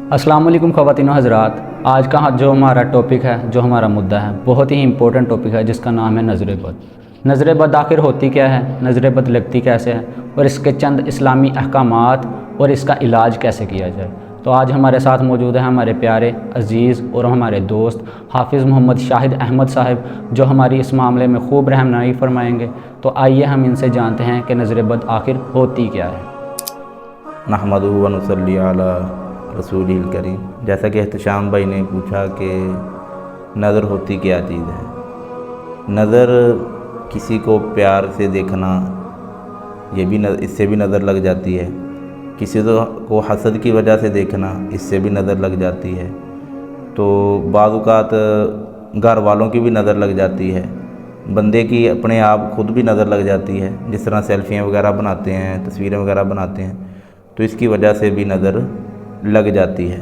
अस्सलाम वालेकुम ख़वातीन व हज़रात। आज का जो हमारा टॉपिक है, जो हमारा मुद्दा है, बहुत ही इंपॉर्टेंट टॉपिक है जिसका नाम है नज़र बद। नज़र बद आखिर होती क्या है, नज़र बद लगती कैसे है और इसके चंद इस्लामी अहकामात और इसका इलाज कैसे किया जाए। तो आज हमारे साथ मौजूद है हमारे प्यारे अज़ीज़ और हमारे दोस्त हाफिज़ मोहम्मद शाहिद अहमद साहब, जो हमारी इस मामले में खूब रहनुमाई फरमाएँगे। तो आइए हम इनसे जानते हैं कि नज़र बद आखिर होती क्या है। नहमदुहु व नुसल्ली अला रसूलिल करीम। जैसा कि एहतशाम भाई ने पूछा कि नज़र होती क्या चीज़ है। नज़र किसी को प्यार से देखना, ये भी इससे भी नज़र लग जाती है। किसी को हसद की वजह से देखना, इससे भी नज़र लग जाती है। तो बाज़ औक़ात घर वालों की भी नज़र लग जाती है, बंदे की अपने आप खुद भी नज़र लग जाती है। जिस तरह सेल्फियाँ वगैरह बनाते हैं, तस्वीरें वगैरह बनाते हैं, तो इसकी वजह से भी नज़र लग जाती है।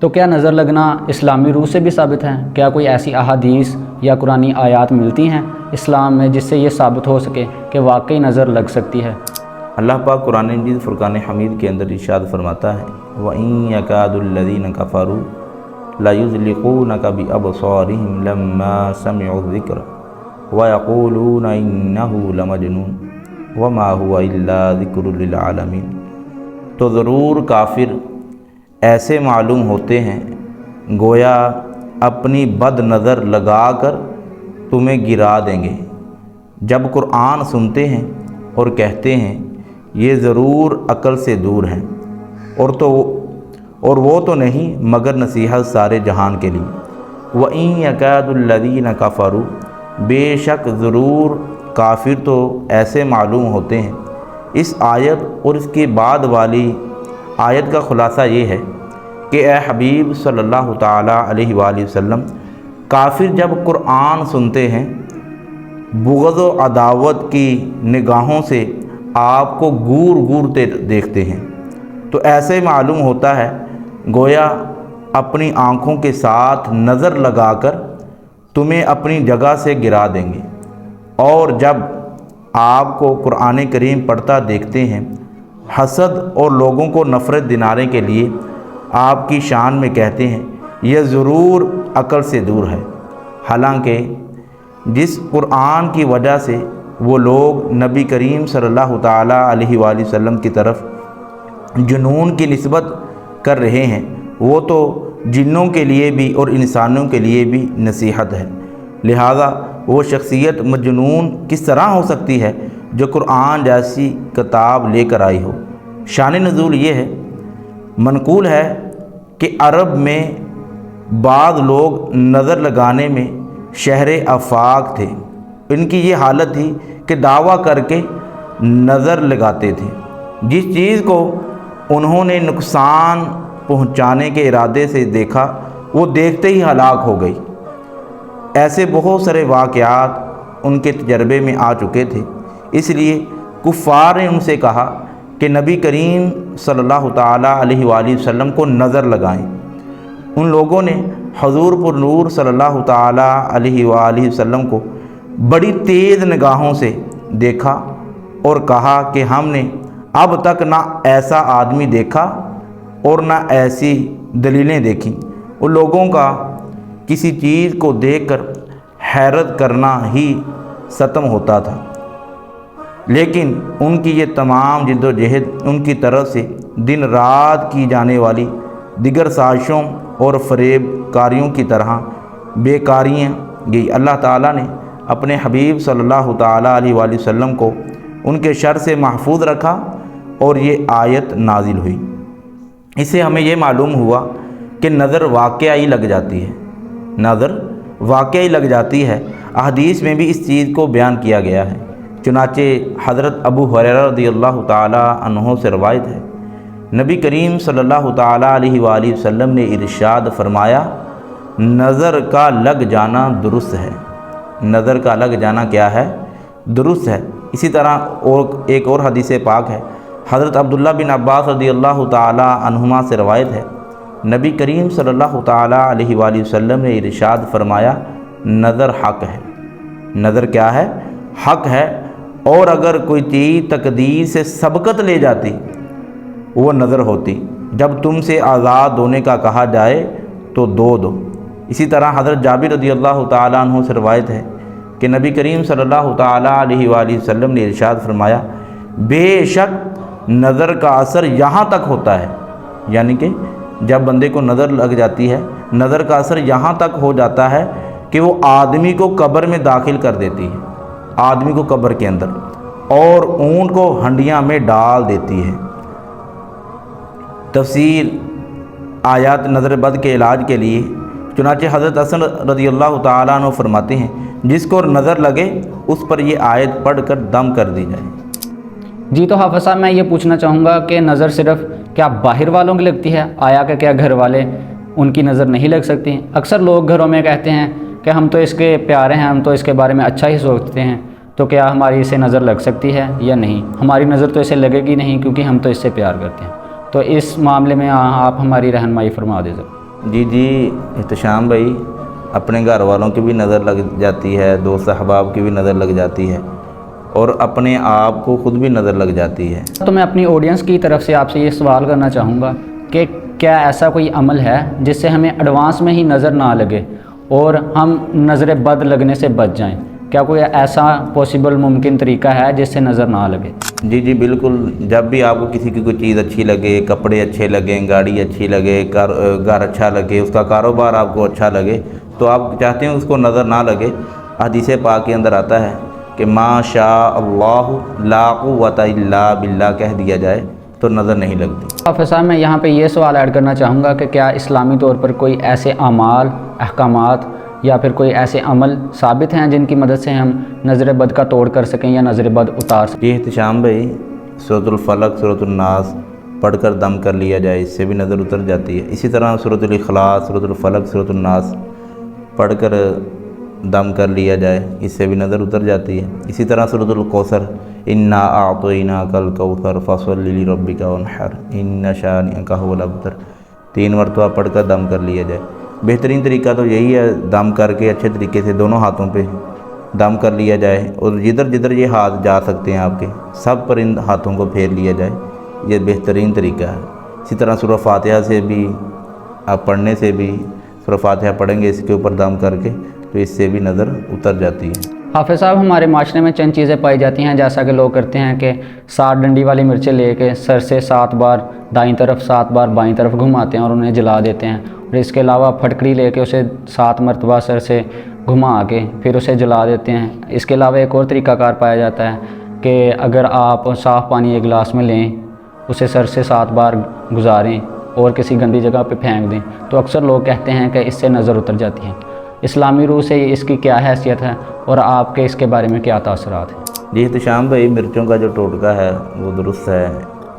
तो क्या नज़र लगना इस्लामी रूह से भी साबित है? क्या कोई ऐसी अहादीस या कुरानी आयात मिलती हैं इस्लाम में जिससे ये साबित हो सके कि वाकई नज़र लग सकती है? अल्लाह पाक कुरान मजीद फुरकान हमीद के अंदर इरशाद फरमाता है, व इन यकादुल्लज़ीन कफ़रू ला युज़लिक़ूनका बिअबसारिहिम लम्मा समिअु ज़िक्र व यक़ूलूना इन्नहु लमजनून व मा हुवा इल्ला ज़िक्रुल लिल आलमीन। तो ज़रूर काफिर ऐसे मालूम होते हैं गोया अपनी बद नज़र लगाकर तुम्हें गिरा देंगे जब कुरान सुनते हैं और कहते हैं ये ज़रूर अक्ल से दूर हैं, और वो तो नहीं मगर नसीहत सारे जहान के लिए। व इन यकादुल्लज़ीन कफ़रू, बेशक ज़रूर काफिर तो ऐसे मालूम होते हैं। इस आयत और इसके बाद वाली आयत का ख़ुलासा ये है कि ए हबीब सल्लल्लाहु ताला अलैहि वसल्लम, काफिर जब कुरान सुनते हैं बुग़्ज़ व अदावत की निगाहों से आपको घूर घूरते देखते हैं, तो ऐसे मालूम होता है गोया अपनी आँखों के साथ नज़र लगाकर तुम्हें अपनी जगह से गिरा देंगे। और जब आपको कुरान करीम पढ़ता देखते हैं, हसद और लोगों को नफ़रत दिलाने के लिए आपकी शान में कहते हैं यह ज़रूर अक्ल से दूर है। हालांकि जिस कुरान की वजह से वो लोग नबी करीम सल्लल्लाहु ताला अलैहि वसल्लम की तरफ जुनून की निस्बत कर रहे हैं, वो तो जिन्नों के लिए भी और इंसानों के लिए भी नसीहत है। लिहाजा वो शख्सियत मजनून किस तरह हो सकती है जो कुरान जैसी किताब लेकर आई हो। शान नज़ूल ये है, मनकूल है कि अरब में बाद लोग नज़र लगाने में शहरे आफाक थे। इनकी ये हालत थी कि दावा करके नज़र लगाते थे। जिस चीज़ को उन्होंने नुकसान पहुंचाने के इरादे से देखा, वो देखते ही हलाक हो गई। ऐसे बहुत सारे वाक़यात उनके तजर्बे में आ चुके थे। इसलिए कुफ़ार ने उनसे कहा कि नबी करीम सल्लल्लाहु ताला अलैहि वसल्लम को नज़र लगाएं। उन लोगों ने हजूर पुर नूर सल्लल्लाहु ताला अलैहि वसल्लम को बड़ी तेज़ निगाहों से देखा और कहा कि हमने अब तक ना ऐसा आदमी देखा और ना ऐसी दलीलें देखी। उन लोगों का किसी चीज़ को देखकर हैरत करना ही सतम होता था, लेकिन उनकी ये तमाम जिद्दोजहद उनकी तरफ से दिन रात की जाने वाली दिगर साजिशों और फरेब कारियों की तरह बेकारियाँ गई। अल्लाह ताला ने अपने हबीब सल्लल्लाहु ताला अलैहि वसल्लम को उनके शर से महफूज रखा और ये आयत नाजिल हुई। इससे हमें ये मालूम हुआ कि नज़र वाक़ई लग जाती है, नज़र वाक़ई लग जाती है। अहदीस में भी इस चीज़ को बयान किया गया है। चुनाचे हज़रत अबू हुरैरा रज़ियल्लाहु ताला अन्हु से रवायत है, नबी करीम सल्लल्लाहु ताला अलैहि वसल्लम ने इरशाद फरमाया, नज़र का लग जाना दुरुस्त है। नज़र का लग जाना क्या है? दुरुस्त है। इसी तरह और एक और हदीस पाक है, हज़रत अब्दुल्ला बिन अब्बास रज़ियल्लाहु ताला अन्हुमा से रवायत है, नबी करीम सल्लल्लाहु ताला अलैहि वसल्लम ने इरशाद फरमाया, नज़र हक़ है। नज़र क्या है? हक़ है। और अगर कोई चीज़ तकदीर से सबकत ले जाती वो नज़र होती, جب تم سے آزاد ہونے کا کہا جائے تو دو۔ اسی طرح حضرت جابر رضی اللہ تعالیٰ عنہ سے روایت ہے کہ نبی کریم صلی اللہ تعالیٰ علیہ وآلہ وسلم نے ارشاد فرمایا، بے شک نظر کا اثر یہاں تک ہوتا ہے، یعنی کہ جب بندے کو نظر لگ جاتی ہے، نظر کا اثر یہاں تک ہو جاتا ہے کہ وہ آدمی کو قبر میں داخل کر دیتی ہے، آدمی کو قبر کے اندر، اور اونٹ کو ہنڈیاں میں ڈال دیتی ہے۔ تفسیر آیات نظر بد کے علاج کے لیے چنانچہ حضرت حسن رضی اللہ تعالیٰ عنہ فرماتے ہیں، جس کو نظر لگے اس پر یہ آیت پڑھ کر دم کر دی جائے۔ جی تو حافظ صاحب میں یہ پوچھنا چاہوں گا کہ نظر صرف کیا باہر والوں کی لگتی ہے، آیا کہ کیا گھر والے ان کی نظر نہیں لگ سکتی؟ اکثر لوگ گھروں میں کہتے ہیں کہ ہم تو اس کے پیارے ہیں، ہم تو اس کے بارے میں اچھا ہی سوچتے ہیں، تو کیا ہماری اسے نظر لگ سکتی ہے یا نہیں؟ ہماری نظر تو اسے لگے گی نہیں کیونکہ ہم تو اس سے پیار کرتے ہیں، تو اس معاملے میں آپ ہماری رہنمائی فرما دیں ضرور۔ جی احتشام بھائی، اپنے گھر والوں کی بھی نظر لگ جاتی ہے، دوست احباب کی بھی نظر لگ جاتی ہے، اور اپنے آپ کو خود بھی نظر لگ جاتی ہے۔ تو میں اپنی آڈینس کی طرف سے آپ سے یہ سوال کرنا چاہوں گا کہ کیا ایسا کوئی عمل ہے جس سے ہمیں ایڈوانس میں ہی نظر نہ لگے اور ہم نظر بد لگنے سے بچ جائیں؟ کیا کوئی ایسا پاسبل ممکن طریقہ ہے جس سے نظر نہ لگے؟ جی بالکل، جب بھی آپ کو کسی کی کوئی چیز اچھی لگے، کپڑے اچھے لگیں، گاڑی اچھی لگے، گھر اچھا لگے، اس کا کاروبار آپ کو اچھا لگے، تو آپ چاہتے ہیں اس کو نظر نہ لگے۔ حدیث پاک کے اندر آتا ہے کہ ما شاء اللہ لا قوت الا باللہ کہہ دیا جائے تو نظر نہیں لگتی۔ حافظ صاحب میں یہاں پہ یہ سوال ایڈ کرنا چاہوں گا کہ کیا اسلامی طور پر کوئی ایسے اعمال، احکامات یا پھر کوئی ایسے عمل ثابت ہیں جن کی مدد سے ہم نظر بد کا توڑ کر سکیں یا نظر بد اتار سکیں؟ یہ احتشام بھائی، سورۃ الفلق، سورۃ الناس پڑھ کر دم کر لیا جائے، اس سے بھی نظر اتر جاتی ہے۔ اسی طرح سورۃ الاخلاص، سورۃ الفلق، سورۃ الناس پڑھ کر دم کر لیا جائے، اس سے بھی نظر اتر جاتی ہے۔ اسی طرح سورۃ الکوثر، انا اعطیناک الکوثر فصل لربک وانحر ان شانئک هو الابتر، 3 مرتبہ پڑھ کر دم کر لیا جائے۔ بہترین طریقہ تو یہی ہے، دم کر کے اچھے طریقے سے دونوں ہاتھوں پہ دم کر لیا جائے، اور جدھر جدھر یہ ہاتھ جا سکتے ہیں آپ کے، سب پر ان ہاتھوں کو پھیر لیا جائے، یہ بہترین طریقہ ہے۔ اسی طرح سورہ فاتحہ سے بھی آپ پڑھنے سے بھی، سورہ فاتحہ پڑھیں گے اس کے اوپر دم کر کے تو اس سے بھی نظر اتر جاتی ہے۔ حافظ صاحب ہمارے معاشرے میں چند چیزیں پائی جاتی ہیں، جیسا کہ لوگ کرتے ہیں کہ 7 ڈنڈی والی مرچیں لے کے سر سے 7 بار دائیں طرف 7 بار بائیں طرف گھماتے ہیں اور انہیں جلا دیتے ہیں، اور اس کے علاوہ پھٹکڑی لے کے اسے 7 مرتبہ سر سے گھما کے پھر اسے جلا دیتے ہیں۔ اس کے علاوہ ایک اور طریقہ کار پایا جاتا ہے کہ اگر آپ صاف پانی ایک گلاس میں لیں، اسے سر سے 7 بار گزاریں اور کسی گندی جگہ پہ پھینک دیں، تو اکثر لوگ کہتے ہیں کہ اس سے نظر اتر جاتی ہے۔ اسلامی روح سے اس کی کیا حیثیت ہے اور آپ کے اس کے بارے میں کیا تاثرات ہیں؟ جی احتشام بھائی، مرچوں کا جو ٹوٹکا ہے وہ درست ہے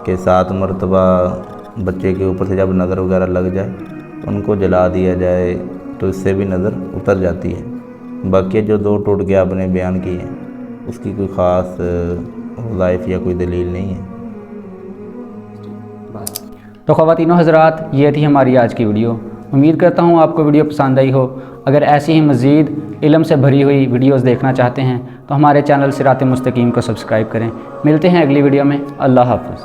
کہ 7 مرتبہ بچے کے اوپر سے جب نظر وغیرہ لگ جائے ان کو جلا دیا جائے تو اس سے بھی نظر اتر جاتی ہے۔ باقی جو 2 ٹوٹکے آپ نے بیان کیے ہیں اس کی کوئی خاص وظائف یا کوئی دلیل نہیں ہے۔ تو خواتین و حضرات، یہ تھی ہماری آج کی ویڈیو۔ امید کرتا ہوں آپ کو ویڈیو پسند آئی ہو۔ اگر ایسی ہی مزید علم سے بھری ہوئی ویڈیوز دیکھنا چاہتے ہیں تو ہمارے چینل صراط مستقیم کو سبسکرائب کریں۔ ملتے ہیں اگلی ویڈیو میں۔ اللہ حافظ۔